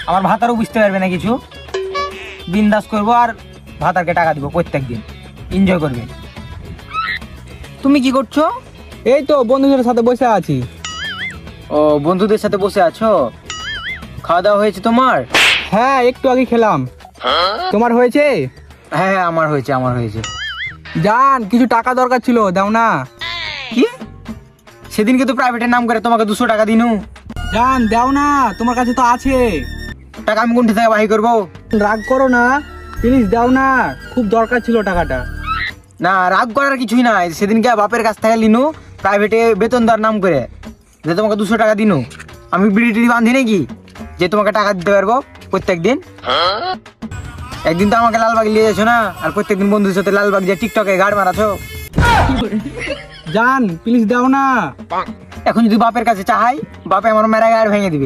আমার ভাতারও বুঝতে পারবে না কিছু, বিন্দাস করবো আর ভাতারকে টাকা দিব প্রত্যেক দিন, এনজয় করবে। তুমি কি করছো? এই তো বন্ধুদের সাথে বসে আছি। ও, বন্ধুদের সাথে বসে আছো। খাওয়া দাওয়া হয়েছে তোমার? হ্যাঁ, একটু আগে খেলাম। তোমার হয়েছে? হ্যাঁ হ্যাঁ, আমার হয়েছে, আমার হয়েছে। জান, কিছু টাকা দরকার ছিল, দাও না। কি? সেদিনকে তো প্রাইভেটের নাম করে তোমাকে 200 টাকা দিনু। জান, দাও না, তোমার কাছে তো আছে। টাকা আমি কোনটা থেকে বাহি করবো? রাগ করো না, প্লিজ দাও না, খুব দরকার ছিল টাকাটা। না, রাগ করার কিছুই নাই। সেদিনকে বাপের কাছ থেকে লিনু প্রাইভেটে বেতন দেওয়ার নাম করে, যে তোমাকে 200 টাকা দিনু। আমি বিড়ি টিড়ি বাঁধি নাকি যে তোমাকে টাকা দিতে পারবো প্রত্যেক দিন? একদিন তো আমাকে লালবাগ নিয়ে যাচ্ছ না, আর প্রত্যেকদিন বন্ধুদের সাথে লালবাগ যে টিকটকে গাড় মারাছো। জান, প্লিজ দাও না। এখন যদি বাপের কাছে চাহাই, বাপে আমার মেরা গাড় ভেঙে দিবে।